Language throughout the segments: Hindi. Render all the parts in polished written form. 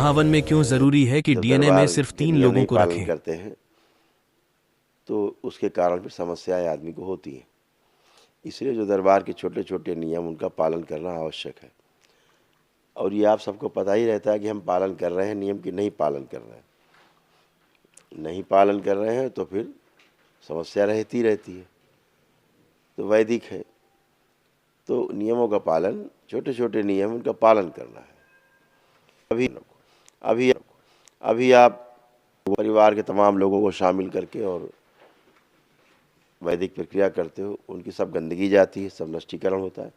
महावन में क्यों जरूरी है कि जब डीएनए में दरबार सिर्फ के 3 नियम लोगों नहीं को पालन रखें? करते हैं तो उसके कारण फिर समस्याएं आदमी को होती हैं। इसलिए जो दरबार के छोटे छोटे नियम उनका पालन करना आवश्यक है। और ये आप सबको पता ही रहता है कि हम पालन कर रहे हैं नियम की नहीं पालन कर रहे हैं। नहीं पालन कर रहे हैं तो फिर समस्या रहती रहती है। तो वैदिक है तो नियमों का पालन, छोटे छोटे नियम उनका पालन करना है। अभी अभी अभी आप परिवार के तमाम लोगों को शामिल करके और वैदिक प्रक्रिया करते हो, उनकी सब गंदगी जाती है, सब नष्टीकरण होता है।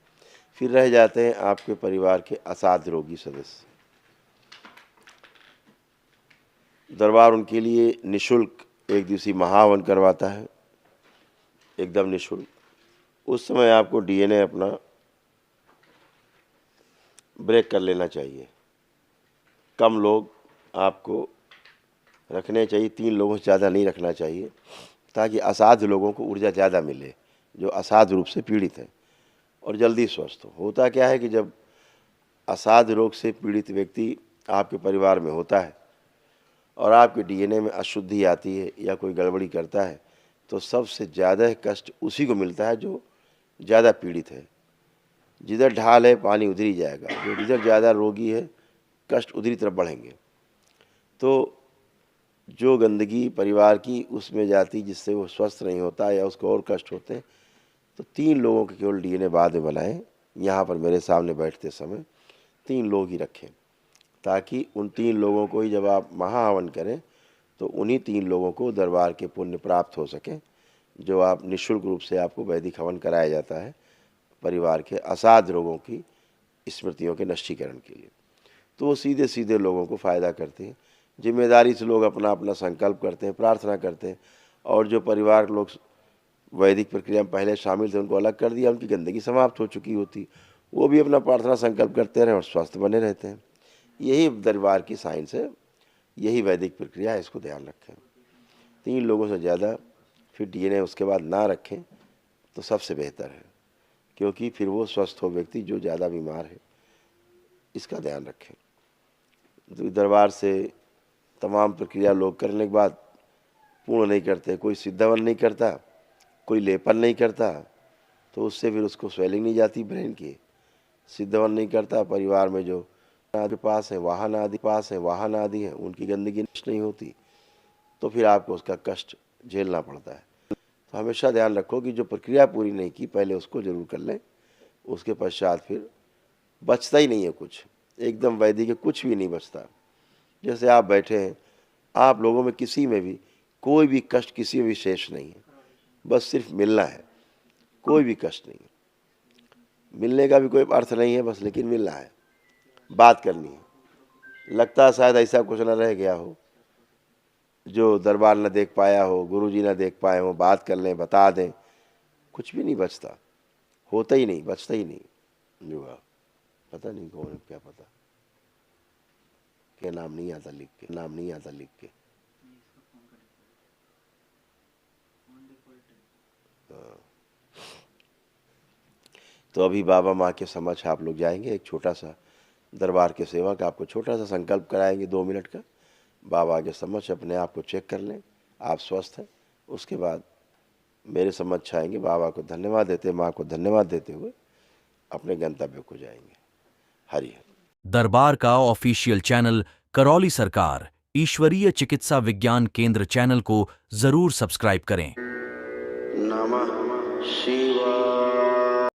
फिर रह जाते हैं आपके परिवार के असाध्य रोगी सदस्य। दरबार उनके लिए निःशुल्क एक दिवसीय महाहवन करवाता है, एकदम निःशुल्क। उस समय आपको डीएनए अपना ब्रेक कर लेना चाहिए। कम लोग आपको रखने चाहिए, 3 लोगों से ज़्यादा नहीं रखना चाहिए, ताकि असाध्य लोगों को ऊर्जा ज़्यादा मिले जो असाध्य रूप से पीड़ित हैं और जल्दी स्वस्थ हो। होता क्या है कि जब असाध्य रोग से पीड़ित व्यक्ति आपके परिवार में होता है और आपके डीएनए में अशुद्धि आती है या कोई गड़बड़ी करता है, तो सबसे ज़्यादा कष्ट उसी को मिलता है जो ज़्यादा पीड़ित है। जिधर ढाल है पानी उधर ही जाएगा, जो जिधर ज़्यादा रोगी है कष्ट उधरी तरफ बढ़ेंगे। तो जो गंदगी परिवार की उसमें जाती जिससे वो स्वस्थ नहीं होता या उसको और कष्ट होते हैं, तो 3 लोगों के केवल डीएनए बाद में बनाएं। यहाँ पर मेरे सामने बैठते समय 3 लोग ही रखें, ताकि उन 3 लोगों को ही जब आप महाहवन करें तो उन्हीं 3 लोगों को दरबार के पुण्य प्राप्त हो सके, जो आप निःशुल्क रूप से आपको वैदिक हवन कराया जाता है परिवार के असाध्य रोगों की स्मृतियों के नष्टीकरण के लिए। तो वो सीधे सीधे लोगों को फ़ायदा करते हैं। जिम्मेदारी से लोग अपना अपना संकल्प करते हैं, प्रार्थना करते हैं, और जो परिवार लोग वैदिक प्रक्रिया में पहले शामिल थे उनको अलग कर दिया, उनकी गंदगी समाप्त हो चुकी होती, वो भी अपना प्रार्थना संकल्प करते रहे और स्वस्थ बने रहते हैं। यही दरबार की साइंस है, यही वैदिक प्रक्रिया है, इसको ध्यान रखें। 3 लोगों से ज़्यादा फिर डीएनए उसके बाद ना रखें तो सबसे बेहतर है, क्योंकि फिर वो स्वस्थ हो व्यक्ति जो ज़्यादा बीमार है, इसका ध्यान रखें। तो दरबार से तमाम प्रक्रिया लोग करने के बाद पूर्ण नहीं करते, कोई सिद्धावन नहीं करता, कोई लेपन नहीं करता, तो उससे फिर उसको स्वेलिंग नहीं जाती ब्रेन की। सिद्धावन नहीं करता, परिवार में जो आदि पास है वाहन आदि हैं उनकी गंदगी नष्ट नहीं होती, तो फिर आपको उसका कष्ट झेलना पड़ता है। तो हमेशा ध्यान रखो कि जो प्रक्रिया पूरी नहीं की पहले उसको जरूर कर लें, उसके पश्चात फिर बचता ही नहीं है कुछ, एकदम वैदिक कुछ भी नहीं बचता। जैसे आप बैठे हैं, आप लोगों में किसी में भी कोई भी कष्ट किसी में भी शेष नहीं है, बस सिर्फ मिलना है, कोई भी कष्ट नहीं है। मिलने का भी कोई अर्थ नहीं है, बस लेकिन मिलना है, बात करनी है। लगता है शायद ऐसा कुछ न रह गया हो जो दरबार न देख पाया हो, गुरुजी न देख पाए हो, बात कर लें, बता दें, कुछ भी नहीं बचता, होता ही नहीं, बचता ही नहीं। जो पता नहीं कौन है, क्या पता, क्या नाम नहीं आता लिख के। तो अभी बाबा माँ के समक्ष आप लोग जाएंगे, एक छोटा सा दरबार के सेवक आपको छोटा सा संकल्प कराएंगे 2 मिनट का। बाबा के समक्ष अपने आप को चेक कर लें, आप स्वस्थ हैं। उसके बाद मेरे समक्ष आएंगे, बाबा को धन्यवाद देते, माँ को धन्यवाद देते हुए अपने गंतव्य को जाएंगे। हरि हरि। दरबार का ऑफिशियल चैनल करौली सरकार ईश्वरीय चिकित्सा विज्ञान केंद्र चैनल को जरूर सब्सक्राइब करें। नमः शिवाय।